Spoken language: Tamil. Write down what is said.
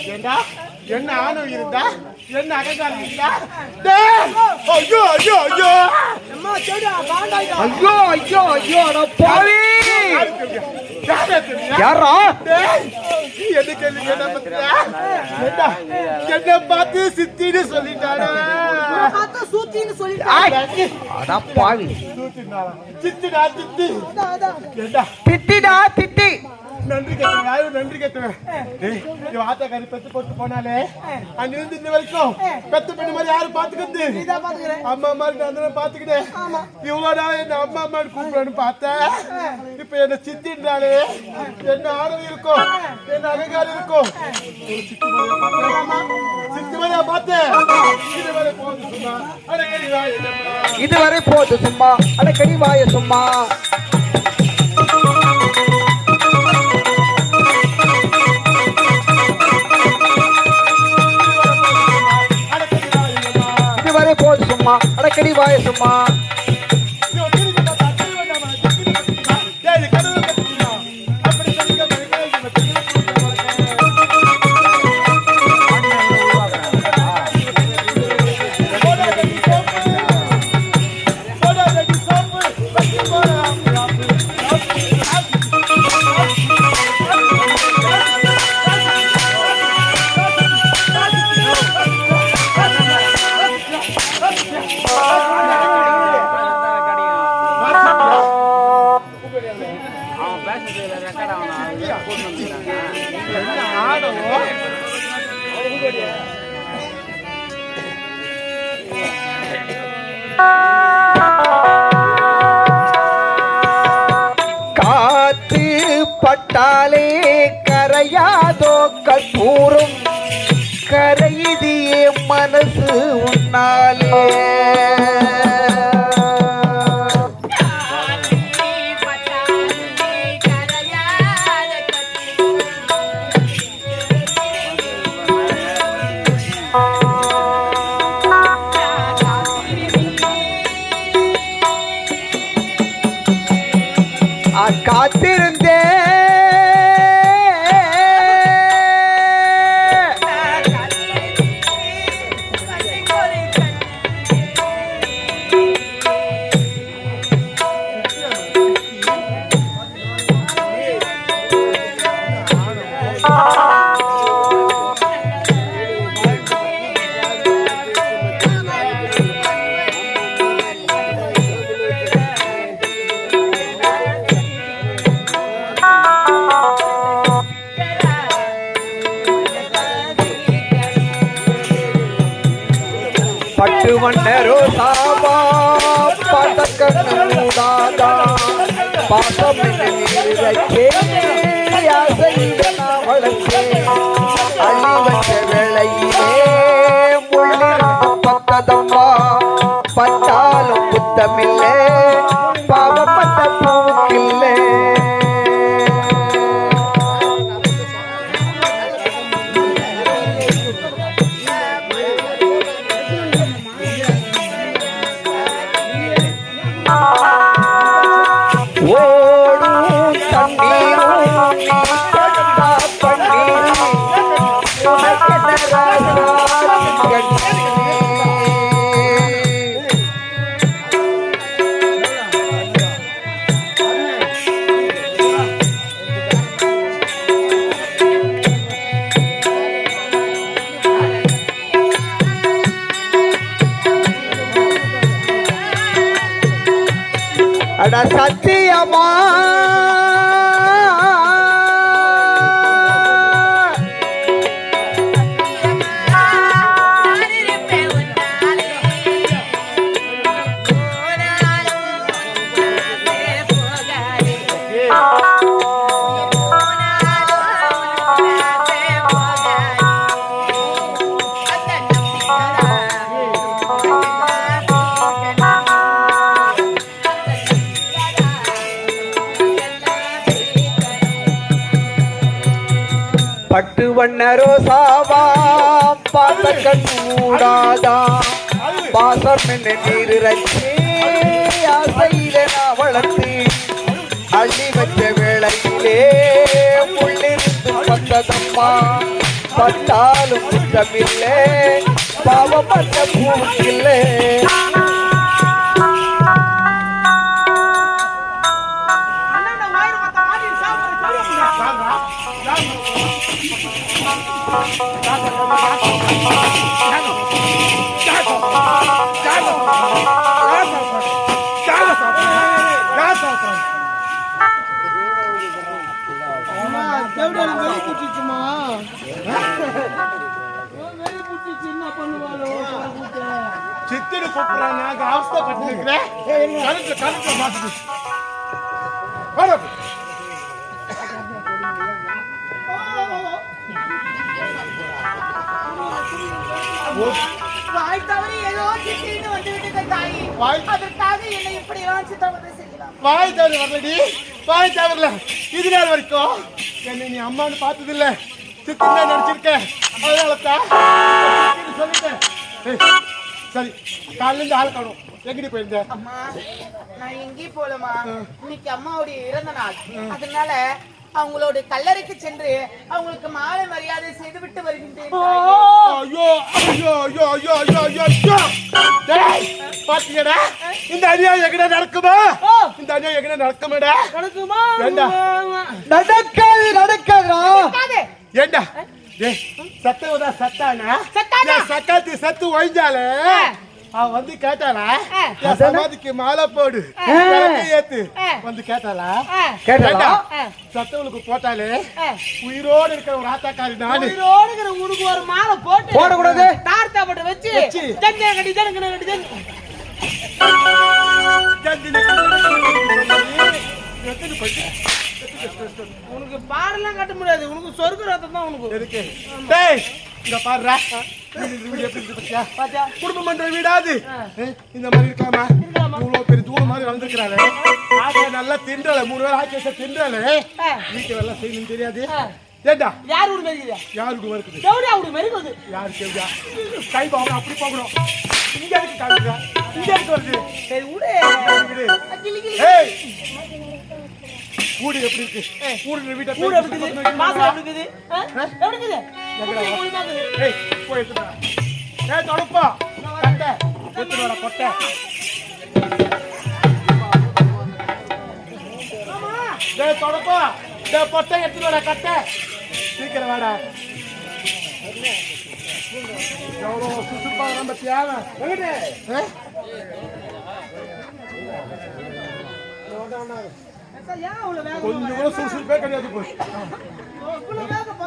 ஏண்டா என்ன ஆணவம் இருந்தா என்ன அகங்காரம் இருந்தா ஐயோ ஐயோ ஐயோ ஐயோ ஐயோ ஐயோ பாவி யாரா என்ன பார்த்து சித்தின்னு சொல்லிட்டாடா பாவி சித்திடா சித்தி திட்டிடா திட்டி நன்றி கட்டுவேன் யாரும் நன்றி கட்டுவேன் ஆத்தக்காரி பெத்து போட்டு போனாலே அங்கிருந்து இந்த வரைக்கும் பெத்த பெண்ணு மாதிரி யாரும் பாத்துக்கிறது அம்மா அம்மா அந்த பாத்துக்கிட்டேன் இவ்வளோடா என்ன அம்மா அம்மான்னு கூப்பிடணும்னு பார்த்தேன் இப்ப என்ன சித்தின்றாலே என்ன ஆணவம் இருக்கும் என்ன அகங்காரம் இருக்கும் சித்தி மாதிரியா பார்த்தேன் இதுவரை போது சும்மா அடக்கடி வாய சும்மா போது சும்மா அடக்கடி வாய சும்மா காத்து பட்டாலே கரையாதோ கற்பூரம் கரையுதியே மனசு உன்னாலே காத்திருந்தே பட்டு மன்னரோ சாபா பதக்கூடாதா பாசம் நீரச்சே வளர்ச்சே அள்ளி வச்ச வேளையிலே முள்ளிருந்து பத்ததம்மா பட்டாலும் புத்தமில்லை பாவப்பட்ட பூக்கில்லை அட சத்தியமா பட்டு வண்ண ரோசாவா பாசக்கூடாதா பாசம் என்ன நீர் ரச்சி ஆசையில நான் வளர்த்து அள்ளி வச்ச வேளையிலே முள்ளிருந்து பட்டதம்மா பட்டாலும் குற்றமில்லை பாவம் அந்த பூவில்லை சித்திர கூப்பிடுறாங்க அவஸ்தை பட்டு இருக்கிறேன் கருத்து மாட்டு வாய் தவறி ஏதோ திட்டின்னு வந்து விட்டது தாயி. அதற்காக என்னை இப்படி எல்லாம் சித்திரவதை செய்யலாம். வாய் தவறு வரலடி, வாய் தவறல. இது நாள் வரைக்கும் என்னை நீ அம்மான்னு பார்த்தது இல்ல, சித்திரா நினைச்சிருக்க. அதனாலதான் சொல்லிட்டேன். சரி, காலையில இருந்து ஆள் காணும். எங்கடி போயிருந்த? அம்மா, நான் எங்கேயும் போலமா. இன்னைக்கு அம்மாவுடைய இறந்த நாள். அதனால அவங்களோட கல்லறைக்கு சென்று அவங்களுக்கு மாலை மரியாதை செய்து விட்டு வருகின்றேன். ஐயோ ஐயோ ஐயோ ஐயோ ஐயோ ஐயோ ஐயோ! பாத்தீங்கடா, இந்த அநியாயம் எங்கடா நடக்குமா? இந்த அநியாயம் எங்கடா நடக்குமாடா? நடக்குமா? ஏண்டா நடக்காதா ஏண்டா சத்தவதா சத்தானா சத்தானா? சக்காத்தி சத்து ஒழிஞ்சாலே அவ வந்து கேட்டாளா, என் சமாதிக்கு மாலை போடு ஏத்து வந்து கேட்டாளா? கேட்டா சத்தவளுக்கு போட்டாலே உயிரோடு இருக்கிற ஒரு ஆத்தாக்காரி நானு. உயிரோடு இருக்கிற உனக்கு ஒரு மாலை போட்டு போடக்கூடாது. தார்த்தா போட்டு வச்சு ஜன்ஜன கட்டி ஜனங்கன கட்டி உனக்கு பாடலாம் கட்ட முடியாது. உனக்கு சொர்க்க ரத்தம் தான் உனக்கு இருக்கு. டேய் இங்க பாருடா, வீடு எப்படி இருக்கு பாத்தியா? பாத்தியா? குடும்பம் பண்ற வீடாது இந்த மாதிரி இருக்காமா? இவ்வளவு பெரிய தூரம் மாதிரி வந்திருக்கிறாரு. ஆக்கா நல்லா தின்றல, 3 வேளை ஆக்கி வச்ச தின்றல. வீட்டு வேலை செய்யணும் தெரியாது. ஏண்டா யார் ஊர் மெரிக்குதா? யாருக்கு வருது? தேவடியா ஊர் மெரிக்குது. யாரு கேவடியா? கை பாவம் அப்படி போகணும். இங்க இருக்கு காமிங்க. இங்க இருக்கு வருது. சரி விடு. விடு. கிளி கிளி. ஏய் ஊடு எப்படி இருக்கு? ஊடு வீட்டை ஊர் எப்படி இருக்குது? மாசம் எப்படி இருக்குது? எப்படி இருக்குது? எங்கடா? ஏய் போய் எடுத்துடா. ஏய் தொடுப்பா. கட்ட. எடுத்து வர கொட்டை. ஆமா. டேய் தொடுப்பா. டேய் கொட்டை எடுத்து வர கட்டை. சீக்கிரம் வாடா. எவ்வளோ சுசுப்பா நம்ம தேவை. எங்கடே? ஏன் அவ்வளவு வேகம்? கொஞ்சம் கூட சுசுப்பே கிடையாது போய். அவ்வளவு வேகம்